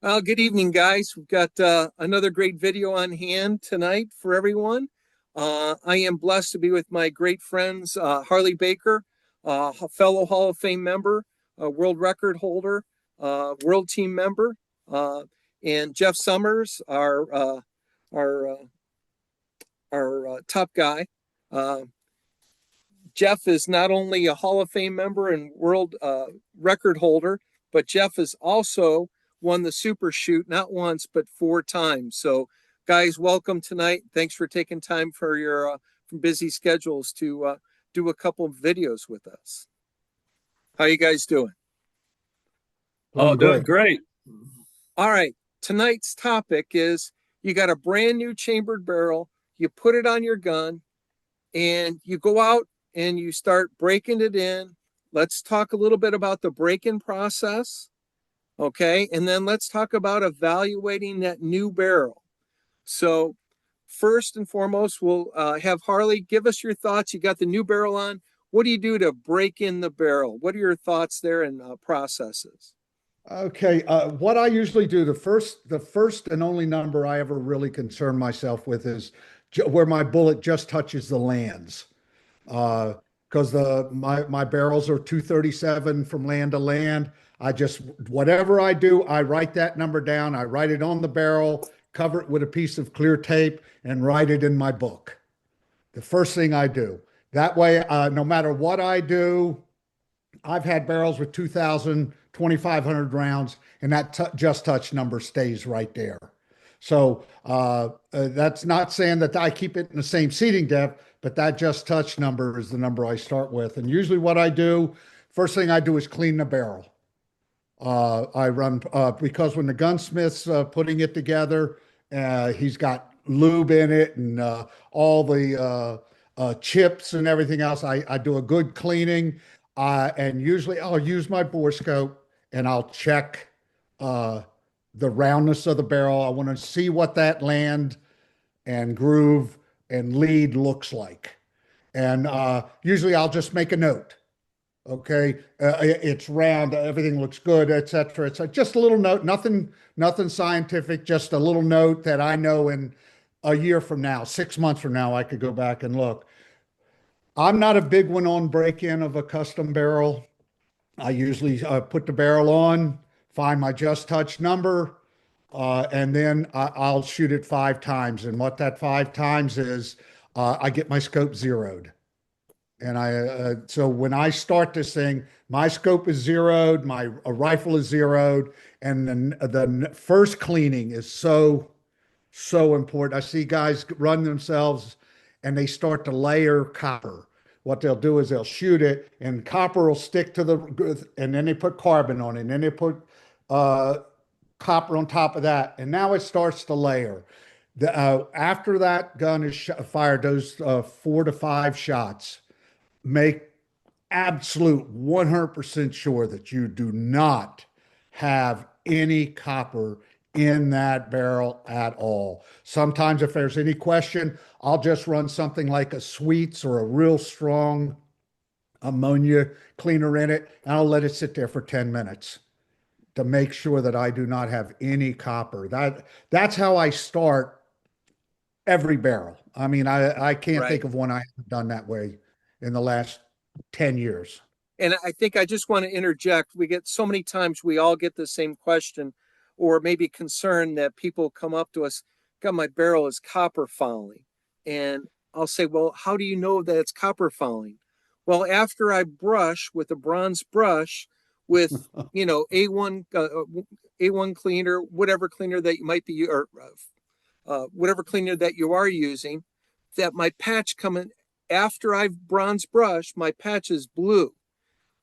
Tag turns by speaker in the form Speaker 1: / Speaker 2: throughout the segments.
Speaker 1: Well, good evening, guys. We've got another great video on hand tonight for everyone. I am blessed to be with my great friends, Harley Baker, a fellow Hall of Fame member, a world record holder, world team member, uh, and Jeff Summers, our, uh, our top guy. Uh, Jeff is not only a Hall of Fame member and world record holder, but Jeff has also won the Super Shoot not once but four times. So, guys, welcome tonight. Thanks for taking time for your from busy schedules to do a couple of videos with us. How you guys doing?
Speaker 2: Oh,
Speaker 3: Doing
Speaker 2: doing
Speaker 3: great.
Speaker 2: great.
Speaker 1: All right. Tonight's topic is you got a brand new chambered barrel. You put it on your gun, and you go out and you start breaking it in. Let's talk a little bit about the break-in process, okay? And then let's talk about evaluating that new barrel. So first and foremost, we'll have Harley give us your thoughts. You got the new barrel on. What do you do to break in the barrel? What are your thoughts there and processes?
Speaker 3: Okay, what I usually do, the first and only number I ever really concern myself with is where my bullet just touches the lands. Because my barrels are 237 from land to land. I just whatever I do, I write that number down. I write it on the barrel, cover it with a piece of clear tape, and write it in my book. The first thing I do. That way, no matter what I do, I've had barrels with 2,000, 2,500 rounds, and that just touch number stays right there. So that's not saying that I keep it in the same seating depth, but that just touch number is the number I start with. And usually, what I do, first thing I do is clean the barrel. I run because when the gunsmith's putting it together, he's got lube in it and all the chips and everything else. I do a good cleaning, and usually I'll use my borescope and I'll check uh, the roundness of the barrel. I want to see what that land and groove and lead looks like, and usually I'll just make a note. Okay, it's round, everything looks good, etc. It's just a little note, nothing scientific, just a little note that I know in a year from now, 6 months from now, I could go back and look. I'm not a big one on break-in of a custom barrel. I usually put the barrel on, find my just touch number, and then I'll shoot it 5 times. And what that 5 times is, I get my scope zeroed. And so when I start this thing, my scope is zeroed, my rifle is zeroed, and then the first cleaning is so important. I see guys run themselves and they start to layer copper. What they'll do is they'll shoot it and copper will stick to the, and then they put carbon on it, and then they put uh, copper on top of that, and now it starts to layer. After that gun is fired, those 4 to 5 shots, make absolute 100% sure that you do not have any copper in that barrel at all. Sometimes, if there's any question, I'll just run something like a Sweets or a real strong ammonia cleaner in it, and I'll let it sit there for 10 minutes to make sure that I do not have any copper. That's how I start every barrel. I mean, I can't
Speaker 1: Right.
Speaker 3: think of one I haven't done that way in the last 10 years.
Speaker 1: And I think I just want to interject. We get so many times we all get the same question or maybe concern that people come up to us, God, my barrel is copper fouling. And I'll say, well, how do you know that it's copper fouling? Well, after I brush with a bronze brush with, A1 cleaner, whatever cleaner that you might be, or whatever cleaner that you are using, that my patch coming after I've bronze brushed, my patch is blue.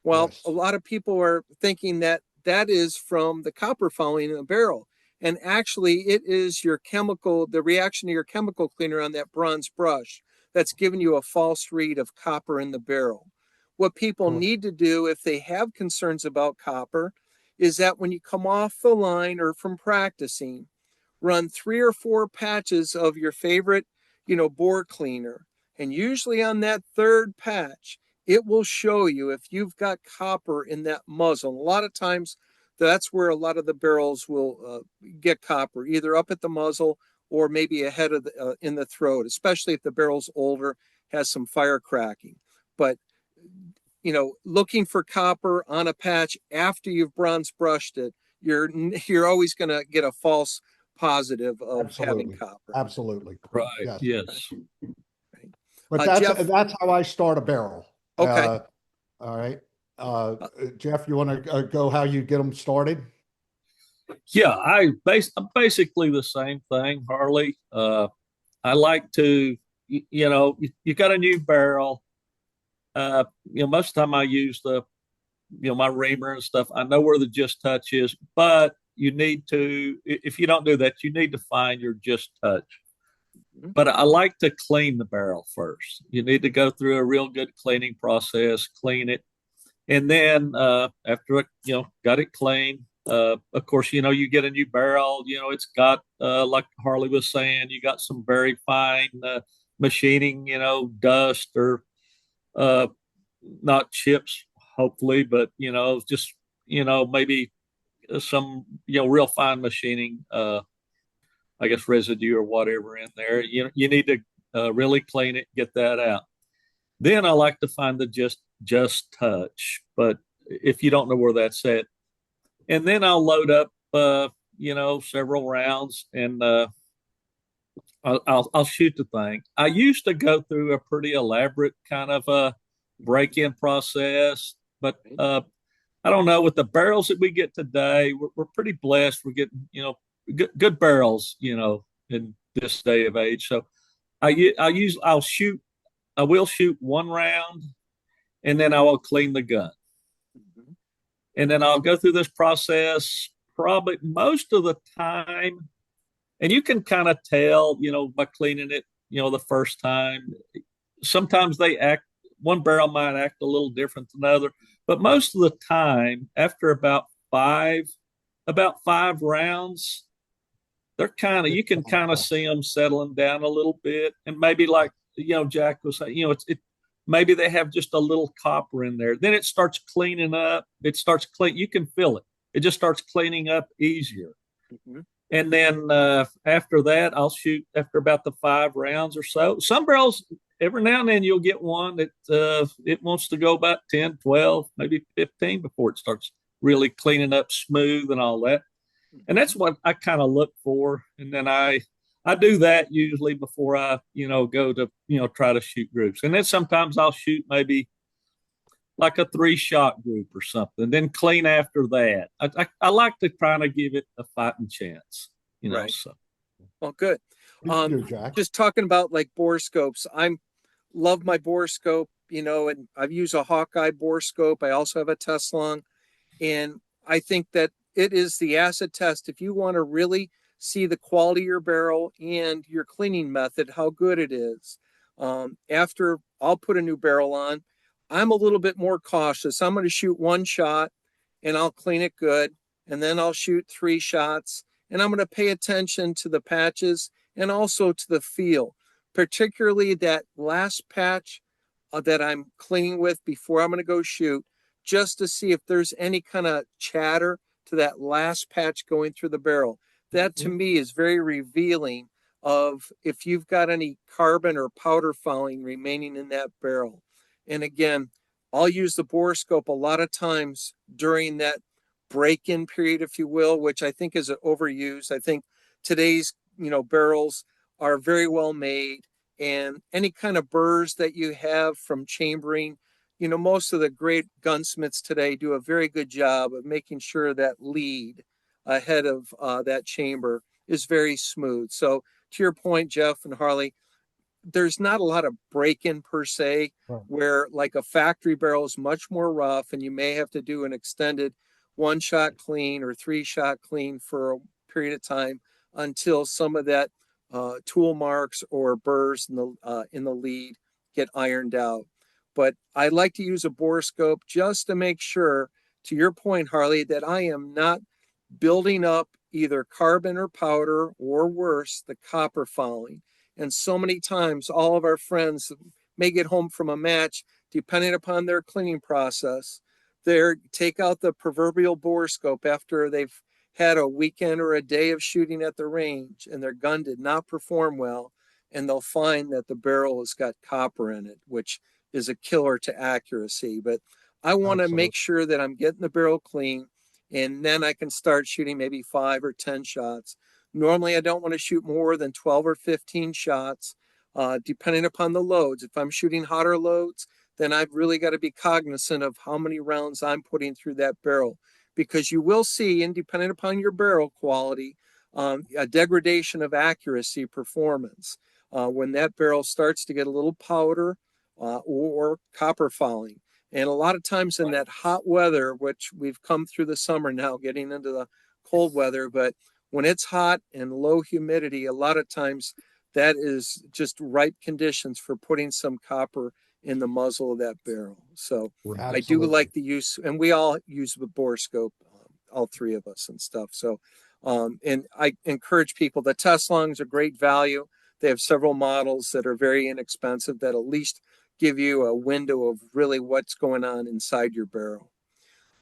Speaker 1: Well, a
Speaker 3: Yes.
Speaker 1: lot of people are thinking that that is from the copper fouling in the barrel. And actually, it is your chemical, the reaction to your chemical cleaner on that bronze brush that's giving you a false read of copper in the barrel. What people
Speaker 3: Correct.
Speaker 1: need to do if they have concerns about copper is that when you come off the line or from practicing, run 3 or 4 patches of your favorite, bore cleaner. And usually on that third patch, it will show you if you've got copper in that muzzle. A lot of times that's where a lot of the barrels will get copper, either up at the muzzle or maybe ahead of in the throat, especially if the barrel's older, has some fire cracking. But looking for copper on a patch after you've bronze brushed it, you're always going to get a false positive of having
Speaker 3: Absolutely.
Speaker 1: copper.
Speaker 3: Right.
Speaker 2: Right.
Speaker 3: Yes.
Speaker 2: Yes.
Speaker 1: Right.
Speaker 3: But
Speaker 1: Jeff.
Speaker 3: that's how I start a barrel.
Speaker 1: Okay.
Speaker 3: All right. Jeff, you want to go how you get them started?
Speaker 2: Yeah. I'm basically the same thing, Harley. I like to, you got a new barrel. Most of the time I use my reamer and stuff. I know where the just touch is, but you need to, if you don't do that, you need to find your just touch. But I like to clean the barrel first. You need to go through a real good cleaning process, clean it. And then after got it clean, of course, you get a new barrel, it's got, like Harley was saying, you got some very fine machining, dust or uh, not chips, hopefully, but, just, maybe some, real fine machining, I guess residue or whatever in there. You need to really clean it, get that out. Then I like to find the just touch, but if you don't know where that's at, and then I'll load up, several rounds, and I'll shoot the thing. I used to go through a pretty elaborate kind of a break-in process, but I don't know, with the barrels that we get today, we're pretty blessed. We're getting good barrels, in this day of age. So I will shoot one round, and then I will clean the gun.
Speaker 1: Mm-hmm.
Speaker 2: And then I'll go through this process probably most of the time. And you can kind of tell, by cleaning it, the first time. Sometimes one barrel might act a little different than another. But most of the time, after about five rounds, you can kind of see them settling down a little bit. And maybe like, Jack was saying, maybe they have just a little copper in there. Then it starts cleaning up. You can feel it. It just starts cleaning up easier.
Speaker 1: Mm-hmm.
Speaker 2: And then after that, I'll shoot after about the 5 rounds or so. Some barrels, every now and then you'll get one that it wants to go about 10, 12, maybe 15 before it starts really cleaning up smooth and all that. And that's what I kind of look for. And then I do that usually before I, go to, try to shoot groups. And then sometimes I'll shoot maybe like a 3-shot group or something, then clean after that. I like to kind of give it a fighting chance,
Speaker 1: Right.
Speaker 2: So.
Speaker 1: Well, good.
Speaker 3: Jack?
Speaker 1: Just talking about like boroscopes, love my boroscope, and I've used a Hawkeye boroscope. I also have a Teslong, and I think that it is the acid test. If you want to really see the quality of your barrel and your cleaning method, how good it is. After I'll put a new barrel on, I'm a little bit more cautious. I'm going to shoot 1 shot and I'll clean it good. And then I'll shoot 3 shots, and I'm going to pay attention to the patches and also to the feel, particularly that last patch that I'm cleaning with before I'm going to go shoot, just to see if there's any kind of chatter to that last patch going through the barrel. That to me is very revealing of if you've got any carbon or powder fouling remaining in that barrel. And again, I'll use the boroscope a lot of times during that break-in period, if you will, which I think is overused. I think today's, barrels are very well made, and any kind of burrs that you have from chambering, most of the great gunsmiths today do a very good job of making sure that lead ahead of that chamber is very smooth. So to your point, Jeff and Harley, there's not a lot of break-in per se, where like a factory barrel is much more rough and you may have to do an extended 1-shot clean or 3-shot clean for a period of time until some of that tool marks or burrs in the lead get ironed out. But I like to use a boroscope just to make sure, to your point, Harley, that I am not building up either carbon or powder, or worse, the copper fouling. And so many times, all of our friends may get home from a match, depending upon their cleaning process, there, take out the proverbial boroscope after they've had a weekend or a day of shooting at the range and their gun did not perform well, and they'll find that the barrel has got copper in it, which is a killer to accuracy. But I want to
Speaker 3: Absolutely.
Speaker 1: make sure that I'm getting the barrel clean, and then I can start shooting maybe 5 or 10 shots. Normally, I don't want to shoot more than 12 or 15 shots, depending upon the loads. If I'm shooting hotter loads, then I've really got to be cognizant of how many rounds I'm putting through that barrel, because you will see, independent upon your barrel quality, a degradation of accuracy performance when that barrel starts to get a little powder or copper fouling. And a lot of times in that hot weather, which we've come through the summer now, getting into the cold weather, but when it's hot and low humidity, a lot of times that is just ripe conditions for putting some copper in the muzzle of that barrel. So I do
Speaker 3: Absolutely.
Speaker 1: like the use, and we all use the boroscope, all three of us and stuff. So, and I encourage people, the test longs are great value. They have several models that are very inexpensive that at least give you a window of really what's going on inside your barrel.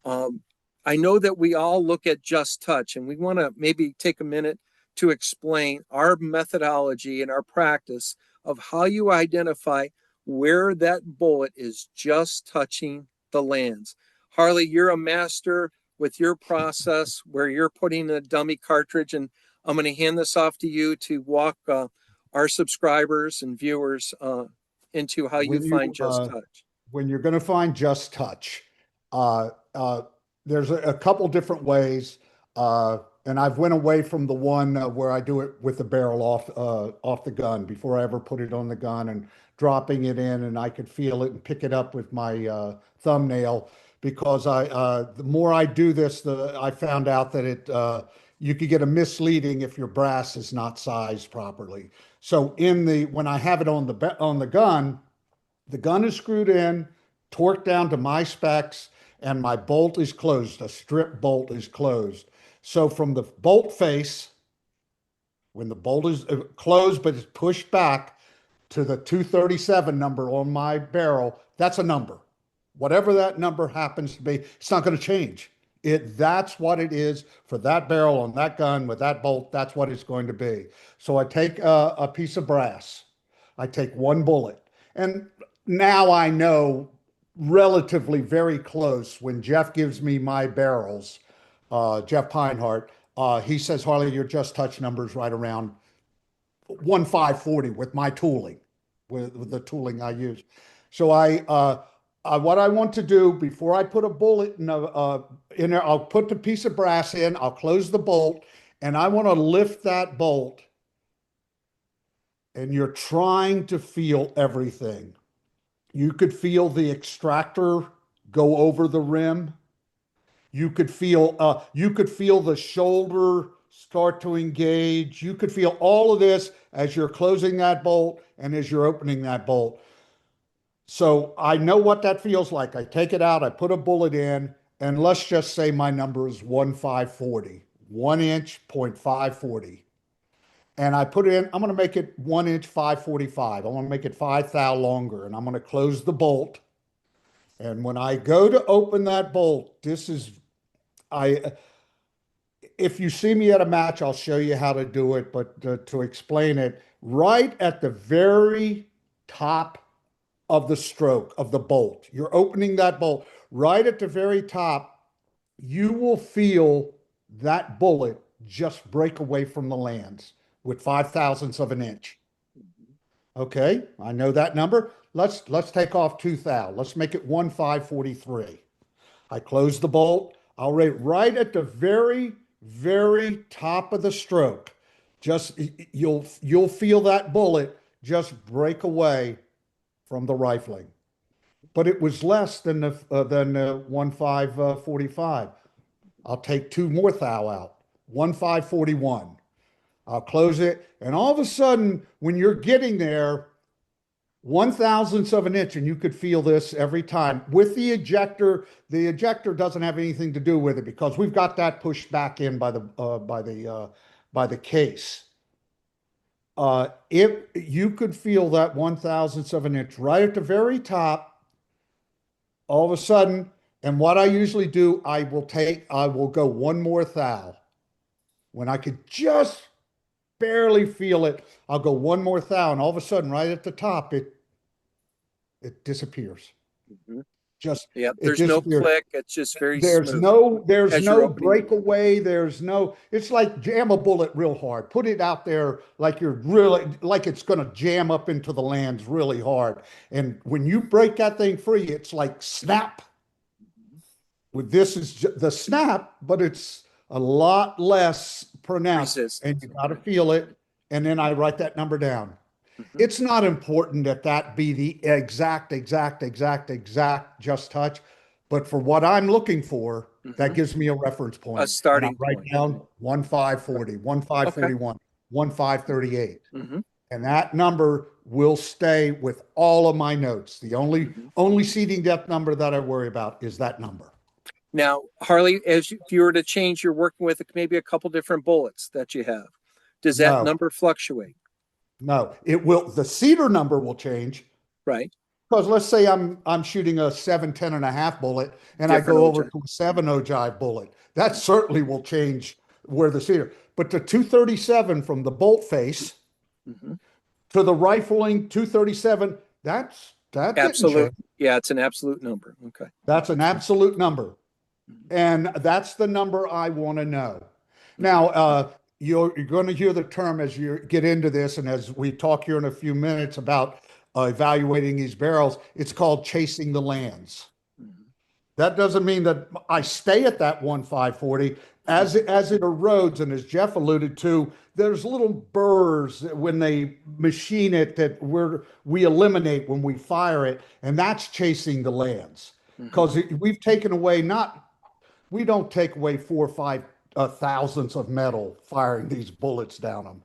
Speaker 1: Um, I know that we all look at Just Touch, and we want to maybe take a minute to explain our methodology and our practice of how you identify where that bullet is just touching the lands. Harley, you're a master with your process where you're putting a dummy cartridge, and I'm going to hand this off to you to walk our subscribers and viewers into how you
Speaker 3: When
Speaker 1: find
Speaker 3: you
Speaker 1: Just Touch.
Speaker 3: when you're going to find Just Touch, uh, uh, there's a couple different ways, and I've went away from the one where I do it with the barrel off the gun before I ever put it on the gun and dropping it in, and I could feel it and pick it up with my thumbnail. Because the more I do this, the I found out that you could get a misleading if your brass is not sized properly. So when I have it on the gun. The gun is screwed in, torqued down to my specs, and my bolt is closed. A strip bolt is closed. So from the bolt face, when the bolt is closed but it's pushed back to the 237 number on my barrel, that's a number. Whatever that number happens to be, it's not going to change. That's what it is for that barrel on that gun with that bolt. That's what it's going to be. So I take a piece of brass. I take one bullet. And now I know relatively very close when Jeff gives me my barrels, Jeff Pinehart, he says, Harley, your Just Touch numbers right around 1540 with my tooling, with the tooling I use. So what I want to do before I put a bullet in there, I'll put the piece of brass in, I'll close the bolt, and I want to lift that bolt. And you're trying to feel everything. You could feel the extractor go over the rim. You could feel the shoulder start to engage. You could feel all of this as you're closing that bolt and as you're opening that bolt. So I know what that feels like. I take it out, I put a bullet in, and let's just say my number is 1540, 1 inch, 0.540. And I put it in, I'm going to make it 1 inch, 545. I want to make it 5 thou longer, and I'm going to close the bolt. And when I go to open that bolt, I, if you see me at a match, I'll show you how to do it, but to explain it, right at the very top of the stroke of the bolt, you're opening that bolt right at the very top, you will feel that bullet just break away from the lands with 5 thousandths of an inch. Okay, I know that number. Let's take off 2 thou. Let's make it 1543. I close the bolt. I'll rate right at the very, very top of the stroke. Just you'll feel that bullet just break away from the rifling. But it was less than the 1545. I'll take 2 more thou out. 1541. I'll close it. And all of a sudden, when you're getting there, 1 thousandths of an inch, and you could feel this every time with the ejector doesn't have anything to do with it because we've got that pushed back in by the case. If you could feel that 1 thousandths of an inch right at the very top, all of a sudden, And what I usually do, I will go one more thou. When I could just barely feel it, I'll go one more thou, and all of a sudden, right at the top, it disappears.
Speaker 1: Mhm.
Speaker 3: Just
Speaker 1: Yep.
Speaker 3: it
Speaker 1: There's no
Speaker 3: disappears.
Speaker 1: click. It's just very smooth
Speaker 3: There's
Speaker 1: as you're
Speaker 3: no
Speaker 1: opening it.
Speaker 3: breakaway. There's no, it's like jam a bullet real hard. Put it out there like you're really, like it's going to jam up into the lands really hard. And when you break that thing free, it's like snap. With this is the snap, but it's a lot less pronounced, and
Speaker 1: Resistance.
Speaker 3: you got to feel it. And then I write that number down.
Speaker 1: Mhm.
Speaker 3: It's not important that that be the exact just touch, but for what I'm looking for, that
Speaker 1: Mhm.
Speaker 3: gives me a reference
Speaker 1: A
Speaker 3: point. And I
Speaker 1: starting
Speaker 3: write
Speaker 1: point.
Speaker 3: down 1540,
Speaker 1: Okay.
Speaker 3: 1541, 1538.
Speaker 1: Hmm.
Speaker 3: And that number will stay with all of my notes. The
Speaker 1: Hmm.
Speaker 3: only seating depth number that I worry about is that number.
Speaker 1: Now, Harley, if you were to change, you're working with maybe a couple different bullets that you have. Does that
Speaker 3: No,
Speaker 1: number fluctuate?
Speaker 3: no, it will, the cedar number will change.
Speaker 1: Right.
Speaker 3: Because let's say I'm shooting a 7, 10 and a half bullet, and I
Speaker 1: Different
Speaker 3: go over
Speaker 1: ogive.
Speaker 3: to a 7 ogive bullet. That certainly will change where the cedar. But the 237 from the bolt face
Speaker 1: Hmm.
Speaker 3: to the rifling 237, that didn't
Speaker 1: Absolute.
Speaker 3: change.
Speaker 1: Yeah, it's an absolute number. Okay.
Speaker 3: That's an absolute number, and that's the number I want to know. Now, you're going to hear the term as you get into this, and as we talk here in a few minutes about evaluating these barrels, it's called chasing the lands.
Speaker 1: Mhm.
Speaker 3: That doesn't mean that I stay at that 1540 as it erodes, and as Jeff alluded to, there's little burrs when they machine it that we eliminate when we fire it, and that's chasing the lands
Speaker 1: Mhm.
Speaker 3: because we've taken away not we don't take away 4 or 5 thousandths of metal firing these bullets down them.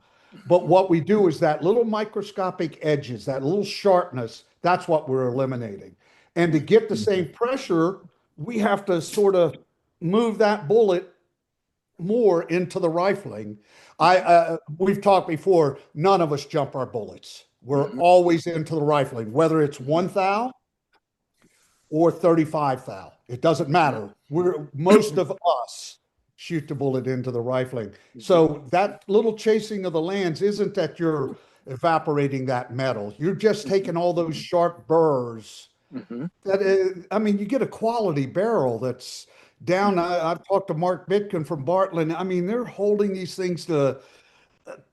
Speaker 3: But
Speaker 1: Mhm.
Speaker 3: what we do is that little microscopic edges, that little sharpness, that's what we're eliminating. And to get the same pressure, we have to sort of move that bullet more into the rifling. We've talked before, none of us jump our bullets. We're
Speaker 1: Mhm.
Speaker 3: always into the rifling, whether it's
Speaker 1: Mhm.
Speaker 3: 1 thou or 35 thou. It doesn't
Speaker 1: Mhm.
Speaker 3: matter. Most of us shoot the bullet into the rifling.
Speaker 1: Mhm.
Speaker 3: So that little chasing of the lands isn't that you're evaporating that metal. You're just
Speaker 1: Mhm.
Speaker 3: taking all those sharp burrs.
Speaker 1: Mhm.
Speaker 3: That I mean, you get a quality barrel that's down. I've talked to Mark Bitkin from Bartlett. I mean, they're holding these things to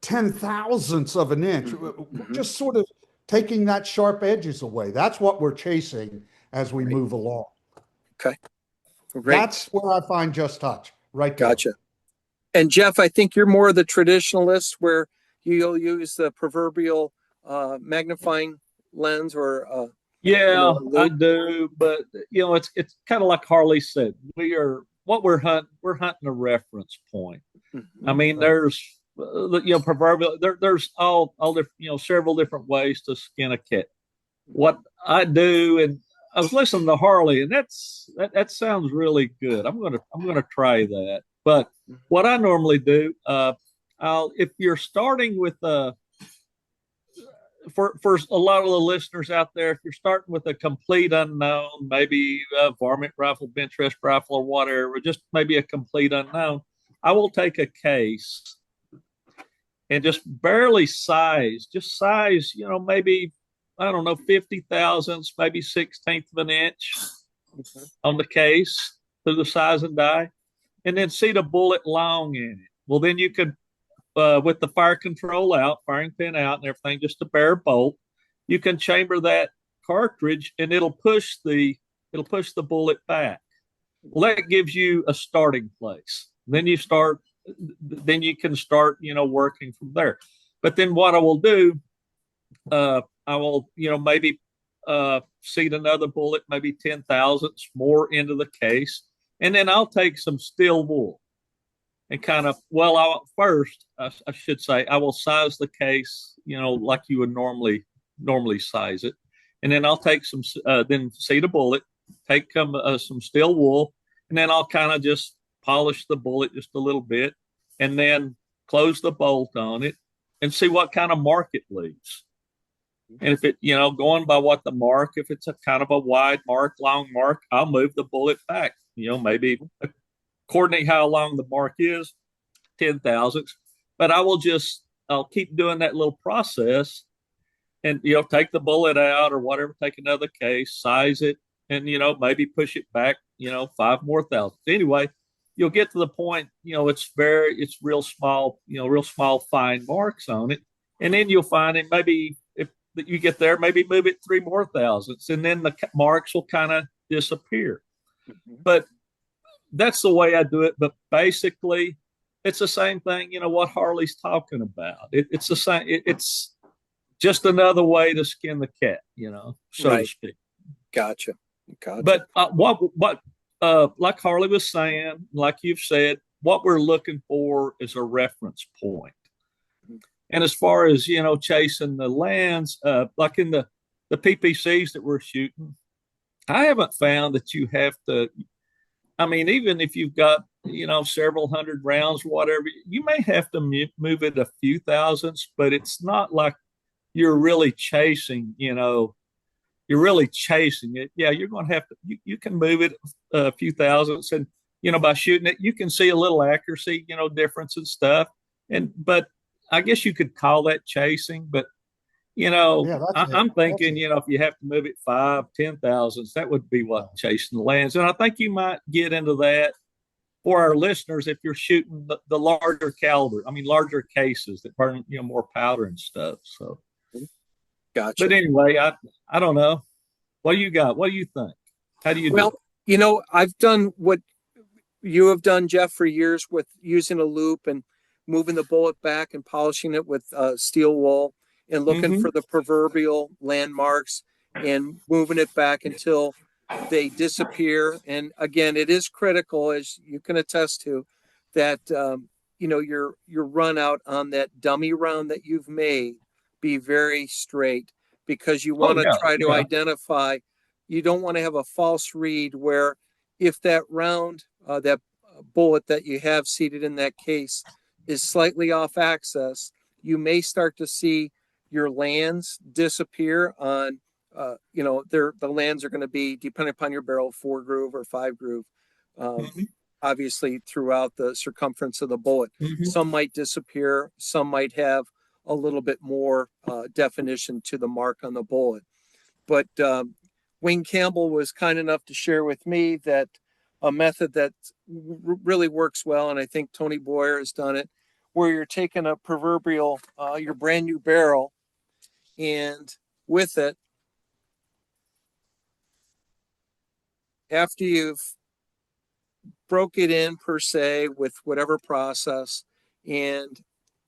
Speaker 3: 10 thousandths of an inch.
Speaker 1: Mhm.
Speaker 3: We're
Speaker 1: Mhm.
Speaker 3: just sort of taking that sharp edges away. That's what we're chasing as we
Speaker 1: Right.
Speaker 3: move along.
Speaker 1: Okay. Well, great.
Speaker 3: That's where I find just touch right there.
Speaker 1: Gotcha. And Jeff, I think you're more the traditionalist where you'll use the proverbial magnifying lens or
Speaker 2: Yeah,
Speaker 1: a
Speaker 2: I
Speaker 1: loop.
Speaker 2: do, but it's kind of like Harley said. We're hunting a reference point. I
Speaker 1: Mhm.
Speaker 2: mean,
Speaker 3: Right.
Speaker 2: there's proverbial there's all different several different ways to skin a cat. What I do, and I was listening to Harley, and that sounds really good. I'm gonna try that. But
Speaker 1: Mhm.
Speaker 2: what I normally do, I'll if you're starting with for a lot of the listeners out there, if you're starting with a complete unknown, maybe a varmint rifle, Benchrest rifle, or whatever, just maybe a complete unknown, I will take a case and just barely just size, maybe, I don't know, 50 thousandths, maybe 16th of an inch
Speaker 1: Mhm.
Speaker 2: on the case through the size and die, and then seat a bullet long in it. Well, then you could, with the fire control out, firing pin out, and everything, just a bare bolt, you can chamber that cartridge, and it'll push the bullet back. Well, that gives you a starting place. Then you can start, working from there. But then what I will do, I will, maybe seed another bullet, maybe 10 thousandths more into the case. And then I'll take some steel wool and kind of, well, I should say, I will size the case, like you would normally size it. And then I'll take then seed a bullet, take some steel wool, and then I'll kind of just polish the bullet just a little bit, and then close the bolt on it and see what kind of mark it leaves. And if it, going by what the mark, if it's a kind of a wide mark, long mark, I'll move the bullet back, maybe according to how long the mark is, 10 thousandths. But I'll keep doing that little process and, take the bullet out or whatever, take another case, size it, and, maybe push it back, 5 more thousandths. Anyway, you'll get to the point, it's real small, real small fine marks on it. And then you'll find it maybe if you get there, maybe move it 3 more thousandths, and then the marks will kind of disappear. But that's the way I do it. But basically, it's the same thing, what Harley's talking about. It's the same. It's just another way to skin the cat, so to speak.
Speaker 1: Gotcha.
Speaker 2: But like Harley was saying, like you've said, what we're looking for is a reference point. And as far as, chasing the lands, like in the PPCs that we're shooting, I haven't found that you have to, I mean, even if you've got, several hundred rounds, whatever, you may have to move it a few thousandths, but it's not like you're really chasing, you're really chasing it. Yeah, you're going to have to, you can move it a few thousandths, and, by shooting it, you can see a little accuracy, difference and stuff. But I guess you could call that chasing, but, I'm thinking, if you have to move it 5-10 thousandths, that would be what chasing the lands. And I think you might get into that for our listeners if you're shooting the larger caliber, larger cases that burn, more powder and stuff. So,
Speaker 1: gotcha.
Speaker 2: But anyway, I don't know. What do you got? What do you think? How do you do
Speaker 1: it? I've done what you have done, Jeff, for years with using a loop and moving the bullet back and polishing it with steel wool and looking for the proverbial landmarks and moving it back until they disappear. And again, it is critical, as you can attest to, that your run out on that dummy round that you've made be very straight, because you want to try to identify. You don't want to have a false read where if that round, that bullet that you have seated in that case is slightly off axis, you may start to see your lands disappear on, the lands are going to be, depending upon your barrel, 4-groove or 5-groove, obviously throughout the circumference of the bullet. Some might disappear, some might have a little bit more definition to the mark on the bullet. But Wayne Campbell was kind enough to share with me that a method that really works well, and I think Tony Boyer has done it, where you're taking a proverbial, your brand new barrel, and with it, after you've broke it in per se with whatever process, and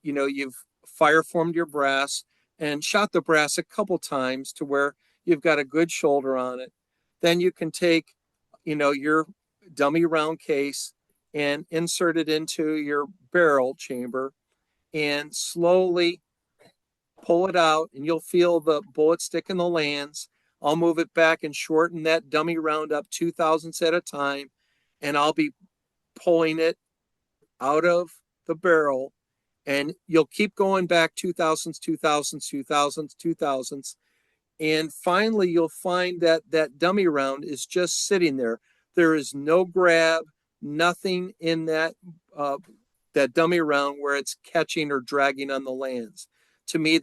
Speaker 1: you've fire formed your brass and shot the brass a couple times to where you've got a good shoulder on it, then you can take your dummy round case and insert it into your barrel chamber and slowly pull it out, and you'll feel the bullet stick in the lands. I'll move it back and shorten that dummy round up 2 thousandths at a time, and I'll be pulling it out of the barrel, and you'll keep going back 2 thousandths, 2 thousandths, 2 thousandths, 2 thousandths, and finally you'll find that that dummy round is just sitting there. There is no grab, nothing in that that dummy round where it's catching or dragging on the lands. To me,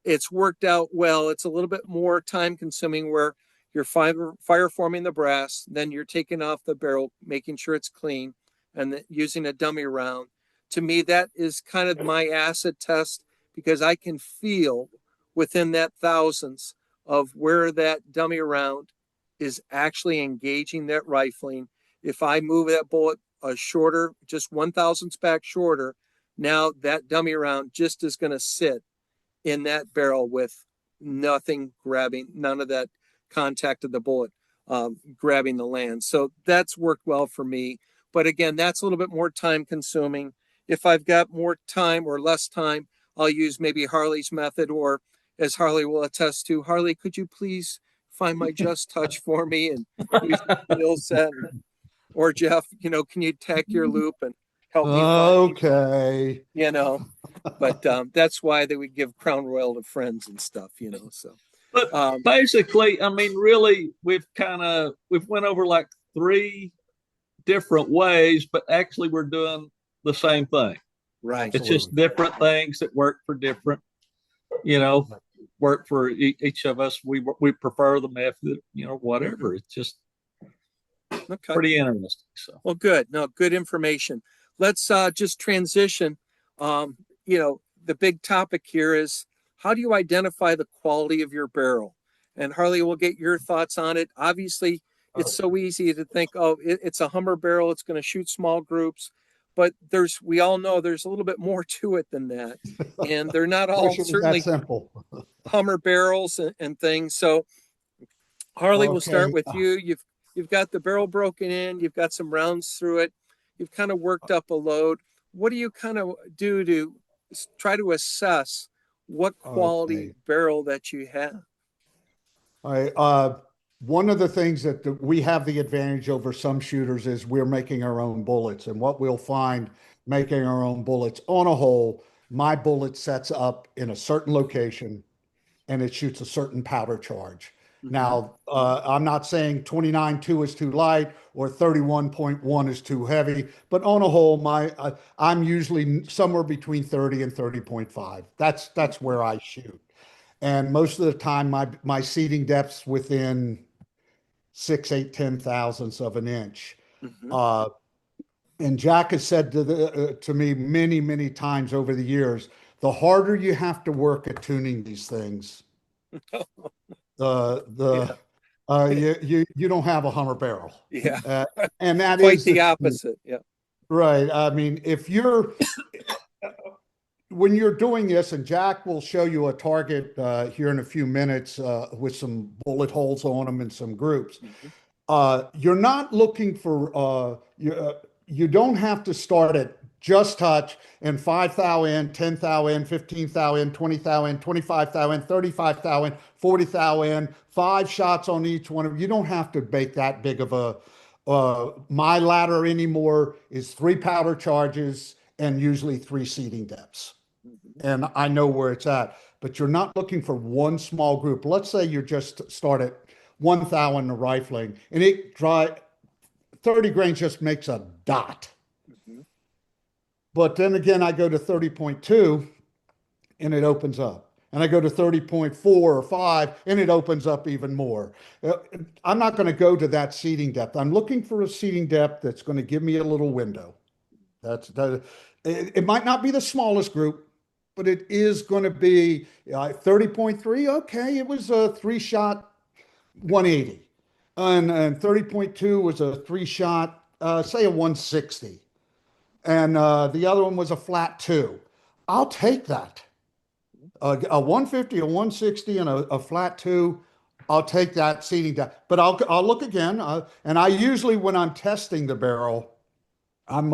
Speaker 1: it's worked out well. It's a little bit more time consuming where you're fire forming the brass, then you're taking off the barrel, making sure it's clean, and using a dummy round. To me, that is kind of my acid test, because I can feel within that thousandths of where that dummy round is actually engaging that rifling. If I move that bullet shorter, just 1 thousandths back shorter, now that dummy round just is going to sit in that barrel with nothing grabbing, none of that contact of the bullet grabbing the land. So that's worked well for me. But again, that's a little bit more time consuming. If I've got more time or less time, I'll use maybe Harley's method, or as Harley will attest to, Harley, could you please find my just touch for me and use the skill set? Or Jeff, can you tack your loop and help me find these,
Speaker 3: Okay.
Speaker 1: you know. But that's why they would give Crown Royal to friends and stuff, you know. So
Speaker 2: But
Speaker 1: um,
Speaker 2: basically, I mean, really, we've went over like three different ways, but actually we're doing the same thing.
Speaker 1: right.
Speaker 2: It's just
Speaker 3: Absolutely.
Speaker 2: different things that work for different, you know, work for each of us. We prefer the method, you know, whatever. It's just
Speaker 1: Okay.
Speaker 2: pretty interesting. So
Speaker 1: Well, good. No, good information. Let's just transition. Um, the big topic here is how do you identify the quality of your barrel? And Harley, we'll get your thoughts on it. Obviously, it's so easy to think, oh, it's a Hummer barrel, it's going to shoot small groups. But we all know there's a little bit more to it than that. And they're not all
Speaker 3: Wish it was that
Speaker 1: certainly
Speaker 3: simple.
Speaker 1: Hummer barrels and things. So Harley, we'll start
Speaker 3: Okay.
Speaker 1: with you. You've got the barrel broken in. You've got some rounds through it. You've kind of worked up a load. What do you kind of do to try to assess what quality
Speaker 3: Okay.
Speaker 1: barrel that you have?
Speaker 3: All right. One of the things that we have the advantage over some shooters is we're making our own bullets. And what we'll find making our own bullets on a hole, my bullet sets up in a certain location and it shoots a certain powder charge.
Speaker 1: Mm-hmm.
Speaker 3: Now, I'm not saying 29.2 is too light or 31.1 is too heavy, but on a whole, I'm usually somewhere between 30 and 30.5. That's where I shoot. And most of the time, my seating depth's within 6, 8, 10 thousandths of an inch.
Speaker 1: Mm-hmm.
Speaker 3: Uh, and Jack has said to me many, many times over the years, the harder you have to work at tuning these things, the
Speaker 1: Yeah.
Speaker 3: you don't have a Hummer barrel,
Speaker 1: Yeah.
Speaker 3: uh, and that
Speaker 1: Quite
Speaker 3: is
Speaker 1: the
Speaker 3: the truth.
Speaker 1: opposite. Yeah.
Speaker 3: Right. I mean, if you're when you're doing this, and Jack will show you a target here in a few minutes with some bullet holes on them and some groups.
Speaker 1: Mm-hmm.
Speaker 3: You're not looking for you don't have to start at just touch and 5 thou in, 10 thou in, 15 thou in, 20 thou in, 25 thou in, 35 thou in, 40 thou in, 5 shots on each one of them. You don't have to make that big of a my ladder anymore is 3 powder charges and usually 3 seating depths.
Speaker 1: Mm-hmm.
Speaker 3: And I know where it's at, but you're not looking for one small group. Let's say you just start at 1 thou in the rifling and it dry 30 grains just makes a dot.
Speaker 1: Mm-hmm.
Speaker 3: But then again, I go to 30.2 and it opens up. And I go to 30.4 or 5 and it opens up even more. I'm not going to go to that seating depth. I'm looking for a seating depth that's going to give me a little window. It might not be the smallest group, but it is going to be 30.3. Okay, it was a 3 shot 180. And 30.2 was a 3 shot, say a 160. And the other one was a flat 2. I'll take that. A 150, a 160, and a flat 2. I'll take that seating down. But I'll look again. And I usually, when I'm testing the barrel, I'm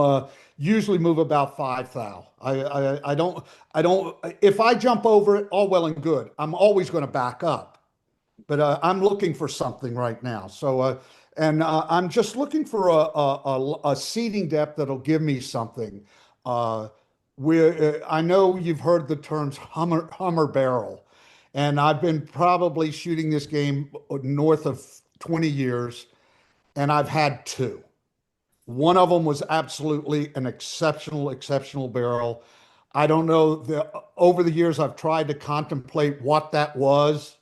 Speaker 3: usually move about 5 thou. I don't. If I jump over it, all well and good. I'm always going to back up. But I'm looking for something right now. So, and I'm just looking for a seating depth that'll give me something. I know you've heard the terms Hummer barrel, and I've been probably shooting this game north of 20 years, and I've had two. One of them was absolutely an exceptional barrel. I don't know, over the years I've tried to contemplate what that was,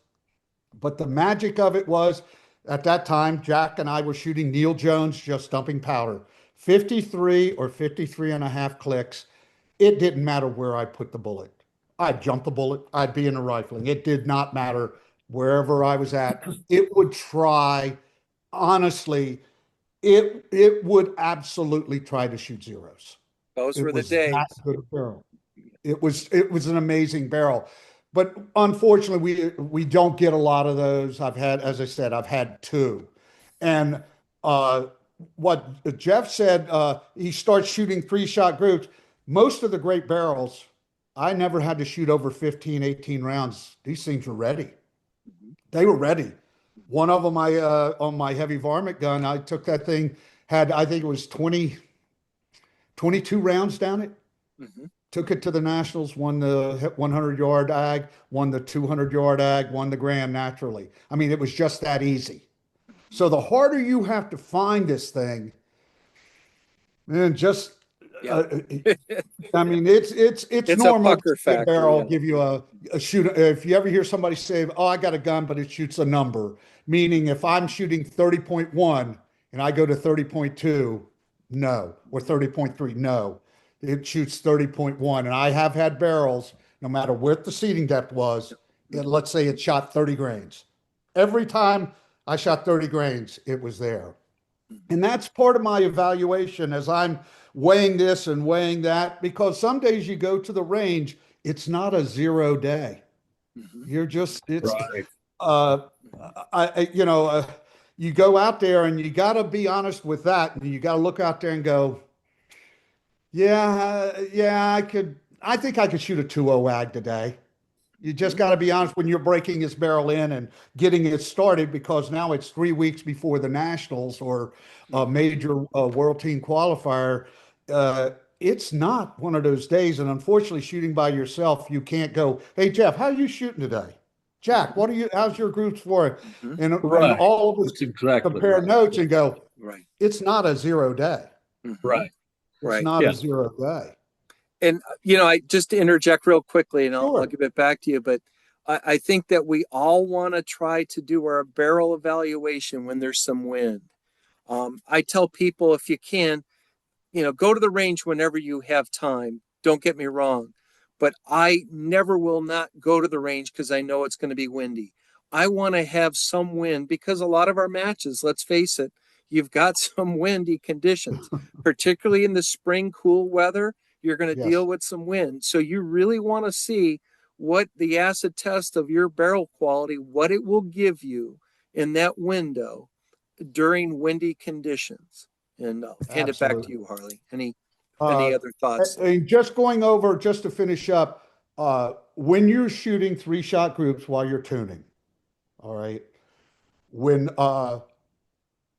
Speaker 3: but the magic of it was at that time, Jack and I were shooting Neil Jones, just dumping powder, 53 or 53 and a half clicks. It didn't matter where I put the bullet. I'd jump the bullet, I'd be in a rifling. It did not matter wherever I was at. It would try, honestly, it would absolutely try to shoot zeros.
Speaker 1: Those
Speaker 3: It
Speaker 1: were the
Speaker 3: was that
Speaker 1: days.
Speaker 3: good a barrel. It was an amazing barrel. But unfortunately, we don't get a lot of those. I've had, as I said, I've had two. And uh, what Jeff said, he starts shooting 3 shot groups. Most of the great barrels, I never had to shoot over 15, 18 rounds. These things were ready.
Speaker 1: Mm-hmm.
Speaker 3: They were ready. One of them, I on my heavy varmint gun, I took that thing, had I think it was 22 rounds down it.
Speaker 1: Mm-hmm.
Speaker 3: Took it to the Nationals, won the 100-yard ag, won the 200-yard ag, won the Grand naturally. I mean, it was just that easy. So the harder you have to find this thing, man, just
Speaker 1: Yeah.
Speaker 3: I mean, it's
Speaker 1: It's a
Speaker 3: normal to
Speaker 1: pucker
Speaker 3: see a
Speaker 1: factor.
Speaker 3: barrel
Speaker 1: Yeah.
Speaker 3: give you a shoot. If you ever hear somebody say, "Oh, I got a gun, but it shoots a number," meaning if I'm shooting 30.1 and I go to 30.2, no, or 30.3, no, it shoots 30.1. And I have had barrels, no matter what the seating depth was, let's say it shot 30 grains. Every time I shot 30 grains, it was there. And that's part of my evaluation as I'm weighing this and weighing that, because some days you go to the range, it's not a 0 day.
Speaker 1: Mm-hmm.
Speaker 3: You're just, it's,
Speaker 2: Right.
Speaker 3: uh, you know, you go out there and you got to be honest with that. And you got to look out there and go, yeah, I think I could shoot a 2-0 ag today. You just got to be honest when you're breaking his barrel in and getting it started, because now it's 3 weeks before the Nationals or a major world team qualifier. It's not one of those days. And unfortunately, shooting by yourself, you can't go, "Hey, Jeff, how are you shooting today? Jack, how's your groups for?"
Speaker 1: Mm-hmm.
Speaker 3: And
Speaker 2: Right.
Speaker 3: all of us
Speaker 2: That's exactly
Speaker 3: compare
Speaker 2: right.
Speaker 3: notes and go,
Speaker 1: Right.
Speaker 3: it's not a 0 day.
Speaker 1: Mm-hmm.
Speaker 2: Right.
Speaker 3: It's
Speaker 1: Right.
Speaker 3: not
Speaker 2: Yeah.
Speaker 3: a 0 day.
Speaker 1: And I just to interject real quickly, and I'll
Speaker 3: Sure.
Speaker 1: give it back to you. But I think that we all want to try to do our barrel evaluation when there's some wind. I tell people, if you can, go to the range whenever you have time. Don't get me wrong, but I never will not go to the range because I know it's going to be windy. I want to have some wind because a lot of our matches, let's face it, you've got some windy conditions, particularly in the spring cool weather. You're going to deal
Speaker 3: Yes,
Speaker 1: with some wind. So you really want to see what the acid test of your barrel quality, what it will give you in that window during windy conditions. And I'll hand it back to
Speaker 3: absolutely.
Speaker 1: you, Harley. Any
Speaker 3: Uh,
Speaker 1: other thoughts?
Speaker 3: and just going over, just to finish up, when you're shooting 3-shot groups while you're tuning, all right, when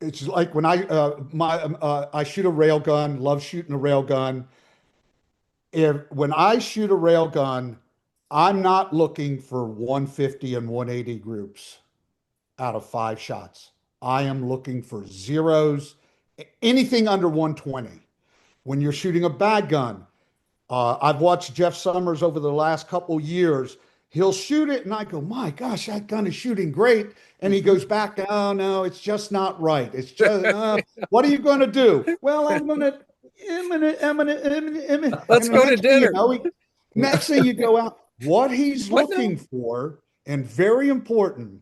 Speaker 3: it's like when I shoot a rail gun, love shooting a rail gun. When I shoot a rail gun, I'm not looking for 150 and 180 groups out of 5 shots. I am looking for zeros, anything under 120. When you're shooting a bag gun, I've watched Jeff Summers over the last couple years. He'll shoot it, and I go, "My gosh, that gun is shooting great." And he
Speaker 1: Mm-hmm.
Speaker 3: goes back, "Oh no, it's just not right. It's just, what are you going to do?" "Well,
Speaker 1: Let's
Speaker 3: and the
Speaker 1: go to
Speaker 3: next thing you
Speaker 1: dinner.
Speaker 3: know, next thing you go out, what he's
Speaker 1: What now?
Speaker 3: looking for, and very important,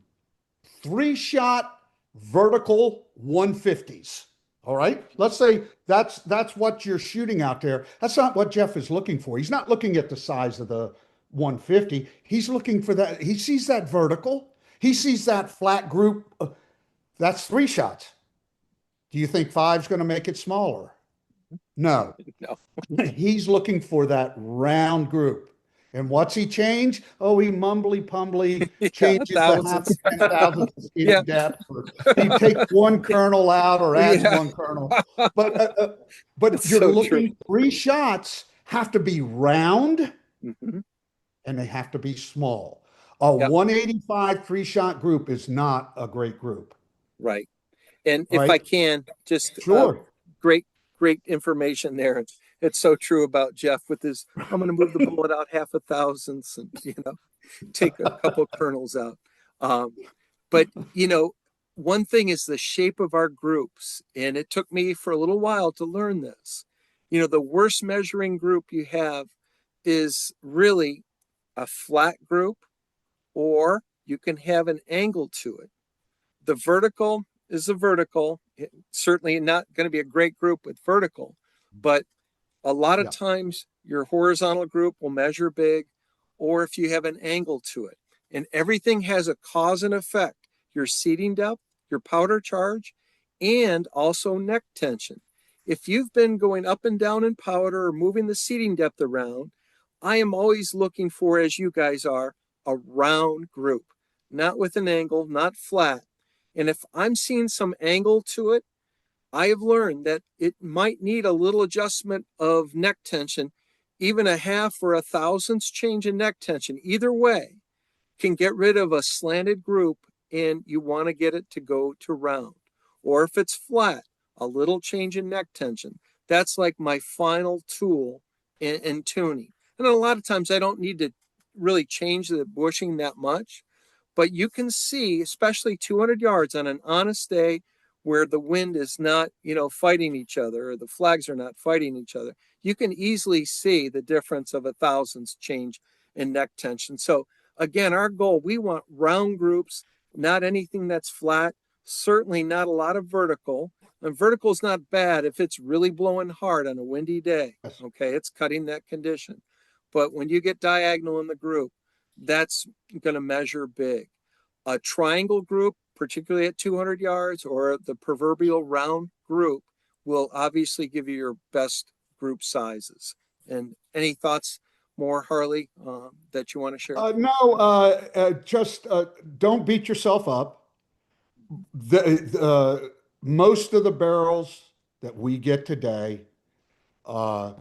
Speaker 3: 3-shot vertical 150s. All right. Let's say that's what you're shooting out there. That's not what Jeff is looking for. He's not looking at the size of the 150. He's looking for that. He sees that vertical. He sees that flat group. That's 3 shots. Do you think five's going to make it smaller? No.
Speaker 1: No.
Speaker 3: He's looking for that round group. And what's he change? Oh, he mumbly pumbly
Speaker 1: Yeah,
Speaker 3: changes the half
Speaker 1: thousands.
Speaker 3: of 10,000
Speaker 1: Yeah.
Speaker 3: seating depth, or he takes one kernel out or adds
Speaker 1: Yeah.
Speaker 3: one kernel. But
Speaker 1: It's
Speaker 3: you're
Speaker 1: so true.
Speaker 3: looking, 3 shots have to be round
Speaker 1: Mm-hmm.
Speaker 3: and they have to be small. A
Speaker 1: Yep.
Speaker 3: 185 3-shot group is not a great group.
Speaker 1: Right. And
Speaker 3: All
Speaker 1: if I
Speaker 3: right.
Speaker 1: can, just
Speaker 3: Sure.
Speaker 1: great, great information there. It's so true about Jeff with his, I'm going to move the bullet out half a thousandths and, take a couple of kernels out. Um, but, one thing is the shape of our groups. And it took me for a little while to learn this. The worst measuring group you have is really a flat group, or you can have an angle to it. The vertical is the vertical. It's certainly not going to be a great group with vertical, but a lot of
Speaker 3: Yeah.
Speaker 1: times your horizontal group will measure big, or if you have an angle to it. And everything has a cause and effect. Your seating depth, your powder charge, and also neck tension. If you've been going up and down in powder or moving the seating depth around, I am always looking for, as you guys are, a round group, not with an angle, not flat. And if I'm seeing some angle to it, I have learned that it might need a little adjustment of neck tension, even a half or a thousandths change in neck tension. Either way can get rid of a slanted group, and you want to get it to go to round. Or if it's flat, a little change in neck tension. That's like my final tool in tuning. And a lot of times I don't need to really change the bushing that much, but you can see, especially 200 yards on an honest day where the wind is not, fighting each other, or the flags are not fighting each other, you can easily see the difference of a thousandths change in neck tension. So again, our goal, we want round groups, not anything that's flat, certainly not a lot of vertical. And vertical is not bad if it's really blowing hard on a windy day.
Speaker 3: Yes.
Speaker 1: Okay, it's cutting that condition. But when you get diagonal in the group, that's going to measure big. A triangle group, particularly at 200 yards, or the proverbial round group, will obviously give you your best group sizes. And any thoughts more, Harley, that you want to share?
Speaker 3: No, just don't beat yourself up. Most of the barrels that we get today uh,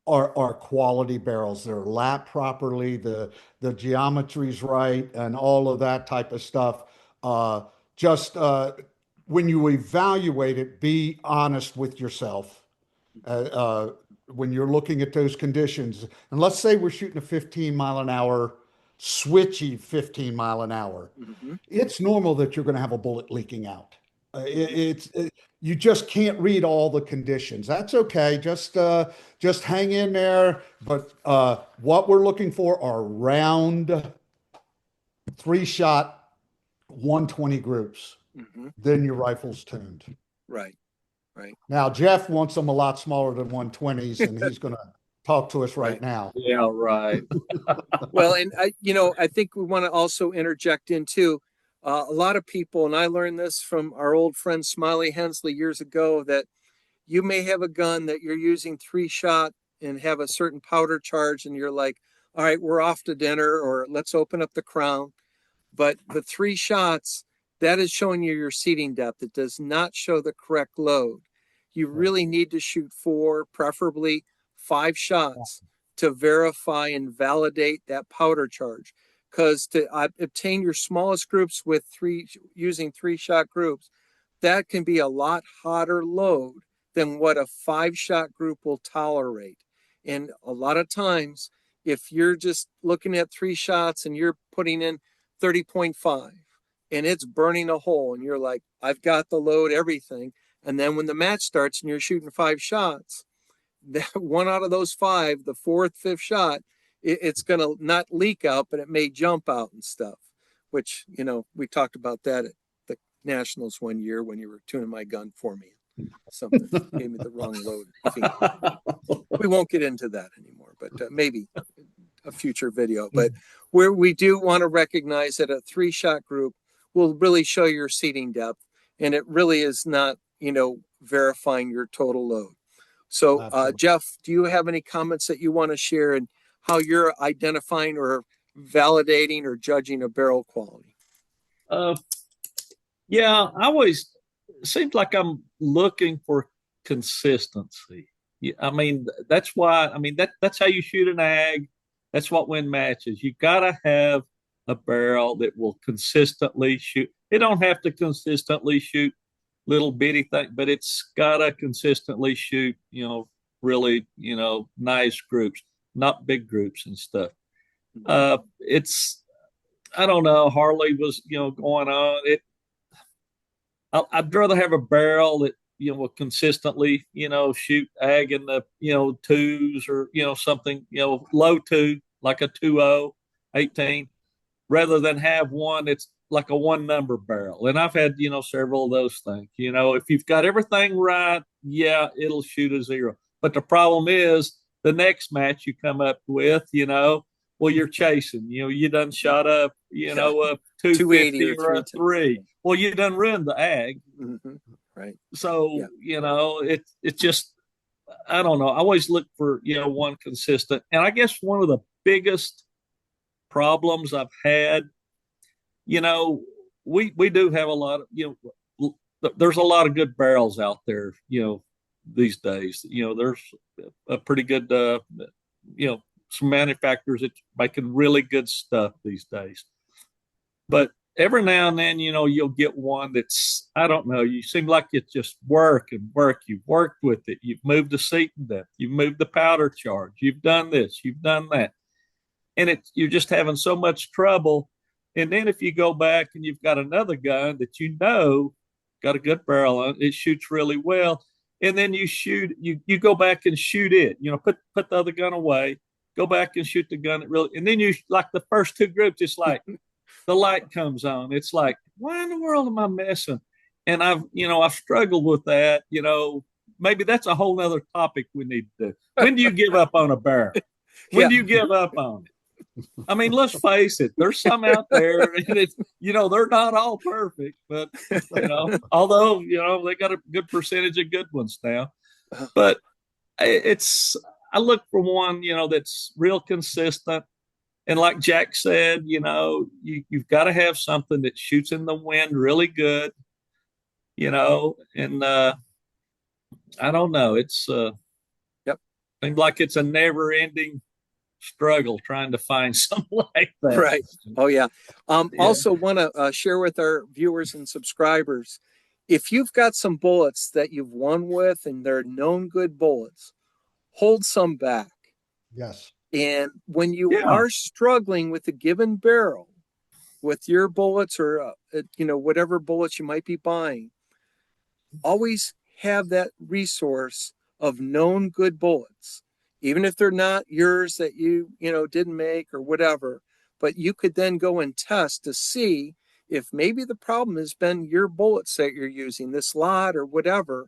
Speaker 3: are quality barrels. They're lapped properly, the geometry's right, and all of that type of stuff. Just when you evaluate it, be honest with yourself. Uh, uh, when you're looking at those conditions, and let's say we're shooting a 15 mile an hour, switchy 15 mile an hour,
Speaker 1: Mm-hmm.
Speaker 3: it's normal that you're going to have a bullet leaking out. You just can't read all the conditions. That's okay. Just hang in there. But what we're looking for are round 3-shot 120 groups.
Speaker 1: Mm-hmm.
Speaker 3: Then your rifle's tuned.
Speaker 1: Right, right.
Speaker 3: Now Jeff wants them a lot smaller than 120s, and he's going to talk to us right
Speaker 1: Right.
Speaker 3: now.
Speaker 2: Yeah, right.
Speaker 1: Well, and I think we want to also interject into a lot of people, and I learned this from our old friend Smiley Hensley years ago, that you may have a gun that you're using 3-shot and have a certain powder charge, and you're like, all right, we're off to dinner, or let's open up the crown. But the 3 shots, that is showing you your seating depth. It does not show the correct load. You really need to shoot 4, preferably 5 shots to verify and validate that powder charge. Because to obtain your smallest groups with using 3-shot groups, that can be a lot hotter load than what a 5-shot group will tolerate. And a lot of times, if you're just looking at 3 shots and you're putting in 30.5 and it's burning a hole, and you're like, I've got the load, everything. And then when the match starts and you're shooting 5 shots, that one out of those 5, the 4th, 5th shot, it's going to not leak out, but it may jump out and stuff, which, we talked about that at the Nationals one year when you were tuning my gun for me. Something gave me the wrong load. We won't get into that anymore, but maybe a future video. But where we do want to recognize that a 3-shot group will really show your seating depth, and it really is not, verifying your total load. So, Jeff, do you have any comments that you want to share and how you're identifying or validating or judging a barrel quality?
Speaker 2: Yeah, I always it seems like I'm looking for consistency. Yeah, I mean, that's why. I mean, that's how you shoot an ag. That's what win matches. You got to have a barrel that will consistently shoot. It don't have to consistently shoot little bitty thing, but it's got to consistently shoot. Really, nice groups, not big groups and stuff. It's I don't know. Harley was going on it. I'd rather have a barrel that will consistently shoot ag in the 2s, or something low 2, like a 2.0 18, rather than have one that's like a 1-number barrel. And I've had several of those things. If you've got everything right, yeah, it'll shoot a 0. But the problem is the next match you come up with, well, you're chasing. You done shot up, a 250 or a 3. Well, you done ruined the ag.
Speaker 1: Mm-hmm. Right.
Speaker 2: So, it's just, I don't know. I always look for, one consistent. And I guess one of the biggest problems I've had, we do have a lot of, there's a lot of good barrels out there, these days. There's a pretty good, some manufacturers that making really good stuff these days. But every now and then, you'll get one that's, I don't know, you seem like it's just work and work. You've worked with it. You've moved the seating depth. You've moved the powder charge. You've done this. You've done that. And you're just having so much trouble. And then if you go back and you've got another gun that got a good barrel on it shoots really well, and then you go back and shoot it, put the other gun away, go back and shoot the gun that really, and then you, like the first two groups, it's like the light comes on. It's like, why in the world am I missing? And I've struggled with that. Maybe that's a whole other topic we need to do. When do you give up on a barrel? When do you give up on it? I mean, let's face it, there's some out there, and they're not all perfect, but, although, they got a good percentage of good ones now. But I look for one, that's real consistent. And like Jack said, you've got to have something that shoots in the wind really good, and I don't know. It's
Speaker 1: Yep.
Speaker 2: Seems like it's a never ending struggle trying to find something like that.
Speaker 1: Right. Oh, yeah. Also want to share with our viewers and subscribers, if you've got some bullets that you've won with and they're known good bullets, hold some back.
Speaker 3: Yes.
Speaker 1: And when you are struggling with a given barrel with your bullets or, whatever bullets you might be buying, always have that resource of known good bullets, even if they're not yours that you didn't make or whatever. But you could then go and test to see if maybe the problem has been your bullets that you're using, this lot or whatever,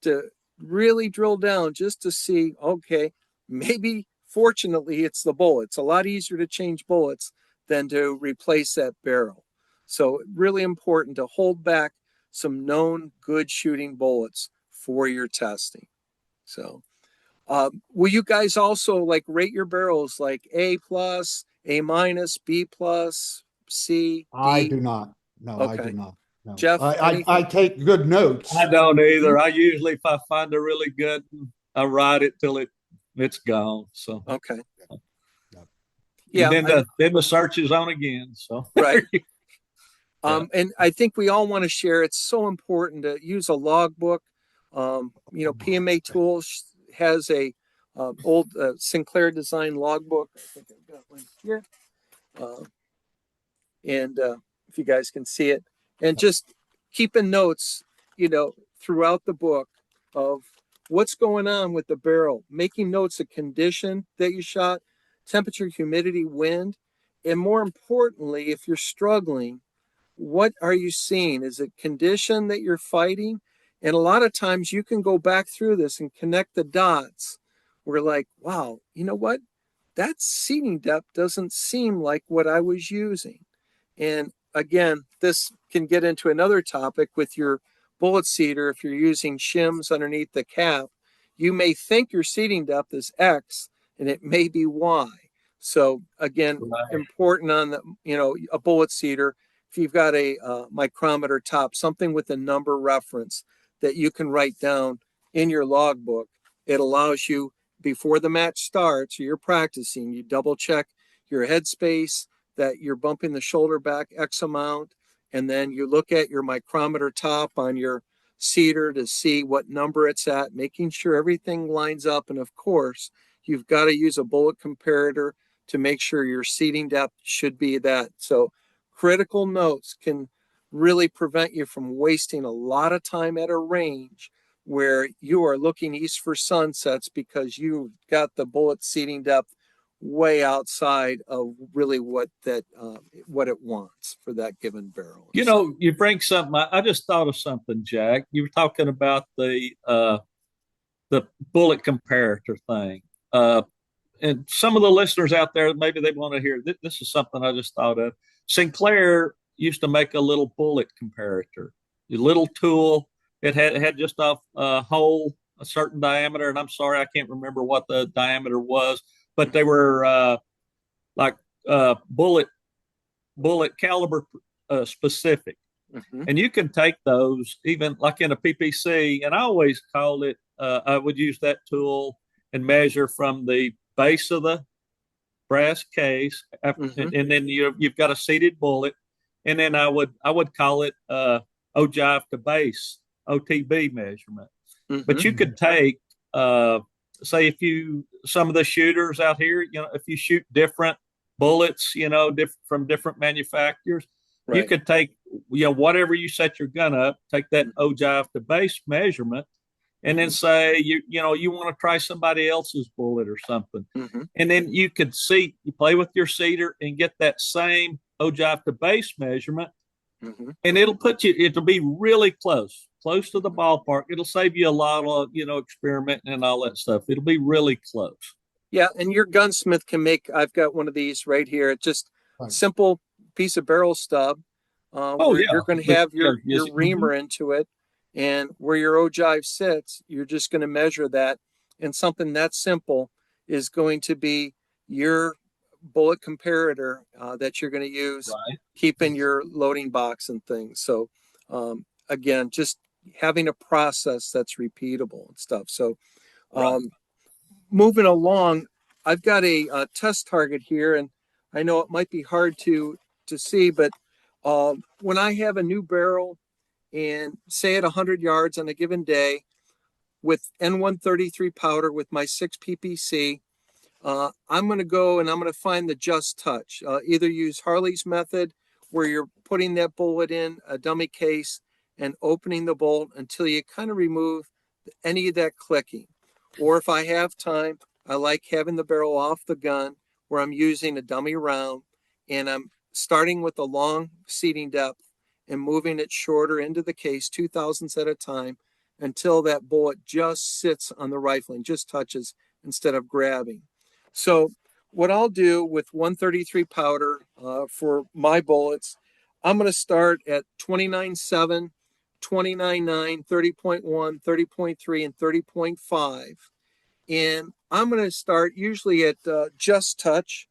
Speaker 1: to really drill down just to see, okay, maybe fortunately it's the bullet. It's a lot easier to change bullets than to replace that barrel. So really important to hold back some known good shooting bullets for your testing. So will you guys also like rate your barrels like A plus, A minus, B plus, C, D?
Speaker 3: I do not. No,
Speaker 1: Okay.
Speaker 3: I do not. No.
Speaker 1: Jeff,
Speaker 3: I take good notes.
Speaker 2: I don't either. I usually, if I find a really good, I ride it till it's gone. So
Speaker 1: okay.
Speaker 2: Yeah, and then the search is on again. So
Speaker 1: right. And I think we all want to share. It's so important to use a logbook. PMA Tools has a old Sinclair design logbook. I think I've got one here. And if you guys can see it, and just keeping notes, throughout the book of what's going on with the barrel, making notes of condition that you shot, temperature, humidity, wind, and more importantly, if you're struggling, what are you seeing? Is it condition that you're fighting? And a lot of times you can go back through this and connect the dots. We're like, wow, you know what? That seating depth doesn't seem like what I was using. And again, this can get into another topic with your bullet seater. If you're using shims underneath the cap, you may think your seating depth is X and it may be Y. So again, important on a bullet seater, if you've got a micrometer top, something with a number reference that you can write down in your logbook, it allows you, before the match starts or you're practicing, you double check your headspace, that you're bumping the shoulder back X amount, and then you look at your micrometer top on your seater to see what number it's at, making sure everything lines up. And of course, you've got to use a bullet comparator to make sure your seating depth should be that. So critical notes can really prevent you from wasting a lot of time at a range where you are looking east for sunsets because you've got the bullet seating depth way outside of really what it wants for that given barrel.
Speaker 2: You bring something. I just thought of something, Jack. You were talking about the bullet comparator thing. And some of the listeners out there, maybe they want to hear this is something I just thought of. Sinclair used to make a little bullet comparator, a little tool. It had just a hole, a certain diameter, and I'm sorry, I can't remember what the diameter was, but they were bullet caliber specific.
Speaker 1: Mm-hmm.
Speaker 2: And you can take those even like in a PPC, and I always call it, I would use that tool and measure from the base of the brass case,
Speaker 1: Mm-hmm.
Speaker 2: and then you've got a seated bullet, and then I would call it ogive to base OTB measurement.
Speaker 1: Mm-hmm.
Speaker 2: But you could take, say, if you some of the shooters out here, if you shoot different bullets, from different manufacturers, you
Speaker 1: Right.
Speaker 2: could take, whatever you set your gun up, take that ogive to base measurement, and then say you want to try somebody else's bullet or something,
Speaker 1: Mm-hmm.
Speaker 2: and then you could you play with your seeder and get that same ogive to base measurement,
Speaker 1: Mm-hmm.
Speaker 2: and it'll be really close to the ballpark. It'll save you a lot of experimenting and all that stuff. It'll be really close.
Speaker 1: Yeah, and your gunsmith can make. I've got one of these right here. It's just
Speaker 3: Right.
Speaker 1: simple piece of barrel stub,
Speaker 2: Oh
Speaker 1: where
Speaker 2: yeah,
Speaker 1: you're going to
Speaker 2: but
Speaker 1: have
Speaker 2: yeah,
Speaker 1: your
Speaker 2: yes,
Speaker 1: reamer into it, and where your ogive sits, you're just going to measure that, and something that simple is going to be your bullet comparator that you're going to use,
Speaker 2: right,
Speaker 1: keeping your loading box and things. So, again, just having a process that's repeatable and stuff. So,
Speaker 2: right.
Speaker 1: um, moving along, I've got a test target here, and I know it might be hard to see, but when I have a new barrel and say at 100 yards on a given day with N133 powder with my 6 ppc, I'm going to go and I'm going to find the just touch. Either use Harley's method, where you're putting that bullet in a dummy case and opening the bolt until you kind of remove any of that clicking. Or if I have time, I like having the barrel off the gun where I'm using a dummy round and I'm starting with a long seating depth and moving it shorter into the case, 2 thousandths at a time, until that bullet just sits on the rifling, just touches instead of grabbing. So what I'll do with 133 powder for my bullets, I'm going to start at 29.7, 29.9, 30.1, 30.3, and 30.5. And I'm going to start usually at just touch.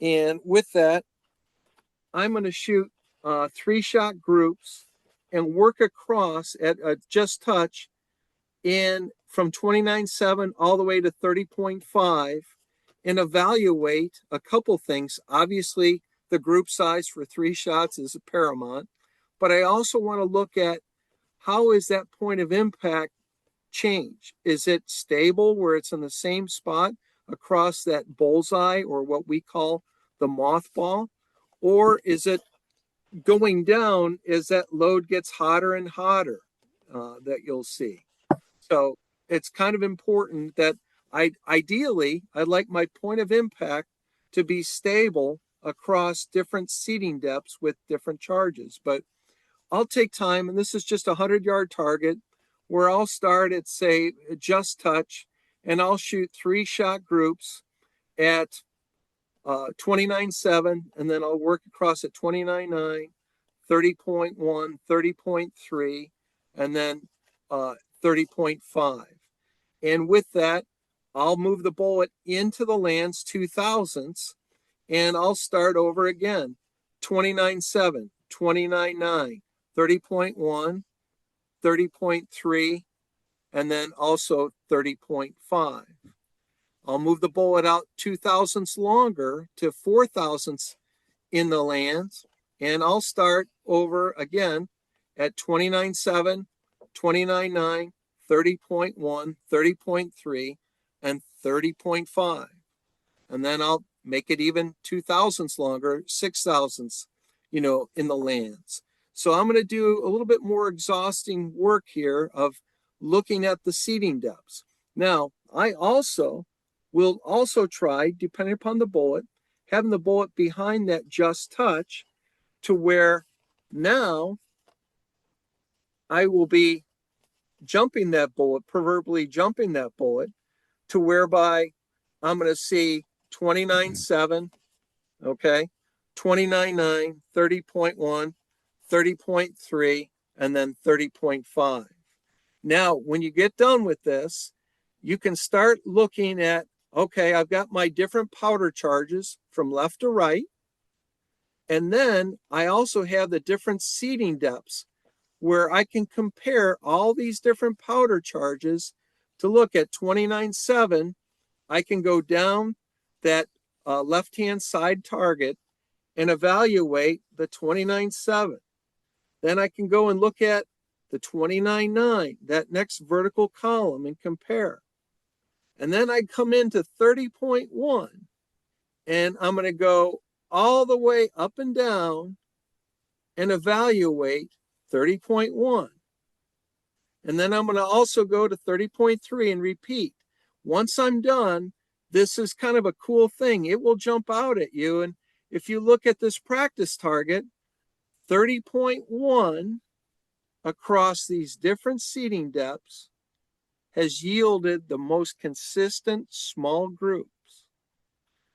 Speaker 1: And with that, I'm going to shoot 3-shot groups and work across at just touch in from 29.7 all the way to 30.5 and evaluate a couple things. Obviously, the group size for 3 shots is paramount, but I also want to look at how is that point of impact change? Is it stable where it's in the same spot across that bullseye or what we call the mothball? Or is it going down as that load gets hotter and hotter that you'll see? So it's kind of important that I'd like my point of impact to be stable across different seating depths with different charges. But I'll take time, and this is just a 100-yard target where I'll start at, say, just touch, and I'll shoot 3-shot groups at 29.7, and then I'll work across at 29.9, 30.1, 30.3, and then 30.5. And with that, I'll move the bullet into the lands 2 thousandths, and I'll start over again 29.7, 29.9, 30.1, 30.3, and then also 30.5. I'll move the bullet out 2 thousandths longer to 4 thousandths in the lands, and I'll start over again at 29.7, 29.9, 30.1, 30.3, and 30.5. And then I'll make it even 2 thousandths longer, 6 thousandths, in the lands. So I'm going to do a little bit more exhausting work here of looking at the seating depths. Now, I will also try, depending upon the bullet, having the bullet behind that just touch to where now I will be jumping that bullet, proverbially jumping that bullet, to whereby I'm going to see 29.7, okay, 29.9, 30.1, 30.3, and then 30.5. Now, when you get done with this, you can start looking at, okay, I've got my different powder charges from left to right. And then I also have the different seeding depths where I can compare all these different powder charges to look at 29.7. I can go down that left-hand side target and evaluate the 29.7. Then I can go and look at the 29.9, that next vertical column, and compare. And then I come into 30.1, and I'm going to go all the way up and down and evaluate 30.1. And then I'm going to also go to 30.3 and repeat. Once I'm done, this is kind of a cool thing. It will jump out at you. And if you look at this practice target, 30.1 across these different seeding depths has yielded the most consistent small groups.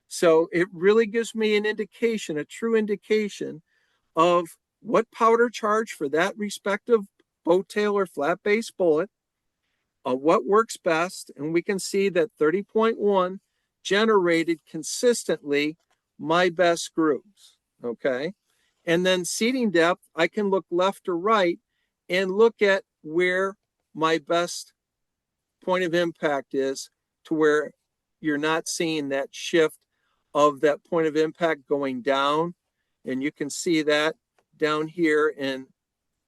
Speaker 1: So it really gives me an indication, a true indication of what powder charge for that respective boat tail or flat base bullet, what works best. And we can see that 30.1 generated consistently my best groups. Okay. And then seeding depth, I can look left or right and look at where my best point of impact is, to where you're not seeing that shift of that point of impact going down. And you can see that down here in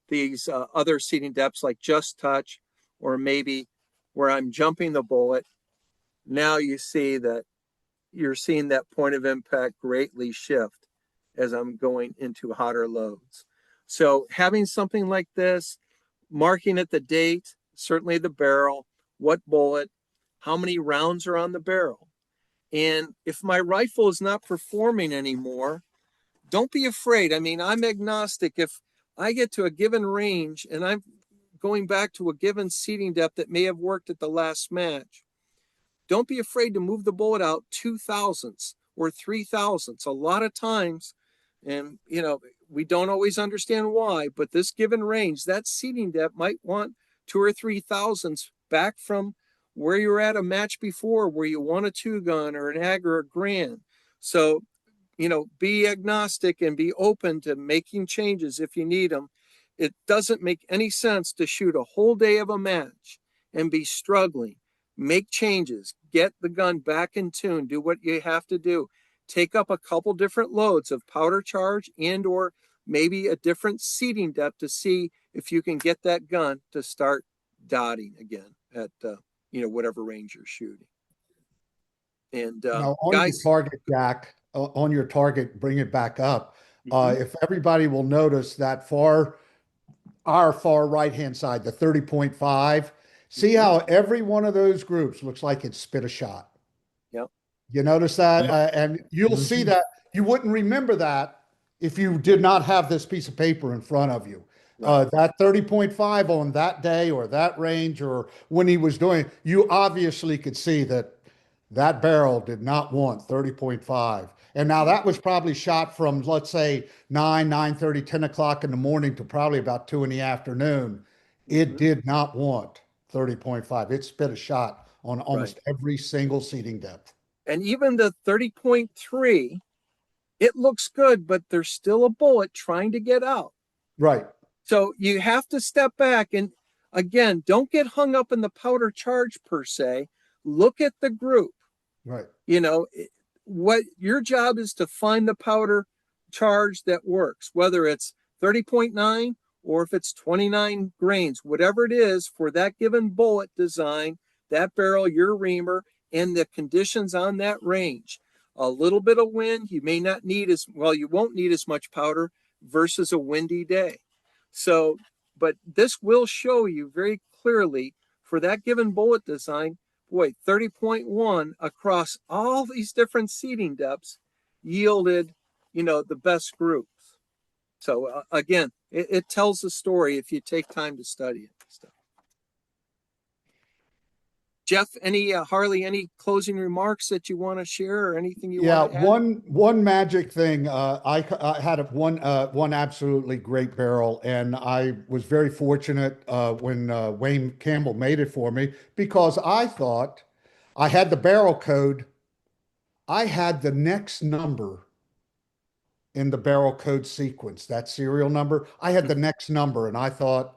Speaker 1: these other seeding depths like just touch, or maybe where I'm jumping the bullet. Now you see that you're seeing that point of impact greatly shift as I'm going into hotter loads. So having something like this, marking at the date, certainly the barrel, what bullet, how many rounds are on the barrel. And if my rifle is not performing anymore, don't be afraid. I mean, I'm agnostic. If I get to a given range and I'm going back to a given seeding depth that may have worked at the last match, don't be afraid to move the bullet out 2 thousandths or 3 thousandths. A lot of times, and we don't always understand why, but this given range, that seeding depth might want 2 or 3 thousandths back from where you were at a match before, where you won a 2-gun or an ag or a grand. So, be agnostic and be open to making changes if you need them. It doesn't make any sense to shoot a whole day of a match and be struggling. Make changes, get the gun back in tune, do what you have to do. Take up a couple different loads of powder charge and or maybe a different seeding depth to see if you can get that gun to start dotting again at whatever range you're shooting. And
Speaker 3: Now, on your
Speaker 1: guys,
Speaker 3: target, Jack, on your target, bring it back up. If everybody will notice that our far right-hand side, the 30.5, see how every one of those groups looks like it spit a shot.
Speaker 1: Yep.
Speaker 3: You notice that?
Speaker 2: Yeah.
Speaker 3: And you'll see that. You wouldn't remember that if you did not have this piece of paper in front of you.
Speaker 1: Right.
Speaker 3: That 30.5 on that day or that range or when he was doing, you obviously could see that that barrel did not want 30.5. And now that was probably shot from, let's say, 9:30, 10 o'clock in the morning to probably about 2 in the afternoon. It did not want 30.5. It spit a shot on almost every single seating depth.
Speaker 1: And even the 30.3, it looks good, but there's still a bullet trying to get out.
Speaker 3: Right.
Speaker 1: So you have to step back and, again, don't get hung up in the powder charge per se. Look at the group.
Speaker 3: Right.
Speaker 1: What your job is to find the powder charge that works, whether it's 30.9 or if it's 29 grains, whatever it is for that given bullet design, that barrel, your reamer, and the conditions on that range. A little bit of wind, you may not need you won't need as much powder versus a windy day. So, but this will show you very clearly for that given bullet design, 30.1 across all these different seeding depths yielded, the best groups. So again, it tells the story if you take time to study it. Jeff, Harley, any closing remarks that you want to share or anything you want to add?
Speaker 3: One magic thing. I had one absolutely great barrel, and I was very fortunate when Wayne Campbell made it for me because I thought I had the barrel code. I had the next number in the barrel code sequence, that serial number. I had the next number and I thought,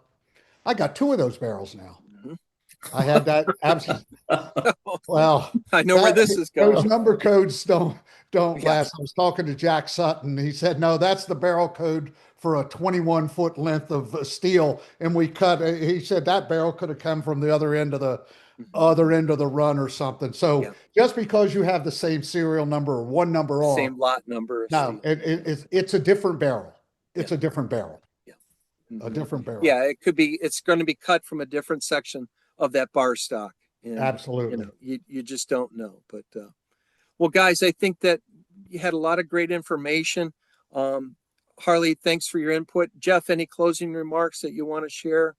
Speaker 3: I got two of those barrels now.
Speaker 1: Mhm.
Speaker 3: I had that absolutely. Well,
Speaker 1: I know where this is
Speaker 3: those
Speaker 1: going.
Speaker 3: number codes don't
Speaker 1: Yeah.
Speaker 3: last. I was talking to Jack Sutton. He said, no, that's the barrel code for a 21-foot length of steel. And we cut, he said that barrel could have come from the other end of the run or something. So
Speaker 1: Yeah.
Speaker 3: just because you have the same serial number or one number off,
Speaker 1: Same lot number of
Speaker 3: no,
Speaker 1: steel.
Speaker 3: it's a different barrel. It's
Speaker 1: Yeah.
Speaker 3: a different barrel.
Speaker 1: Yeah.
Speaker 3: A
Speaker 1: Mhm.
Speaker 3: different barrel.
Speaker 1: Yeah, it's going to be cut from a different section of that bar stock. And
Speaker 3: Absolutely.
Speaker 1: you just don't know. But well, guys, I think that you had a lot of great information. Harley, thanks for your input. Jeff, any closing remarks that you want to share?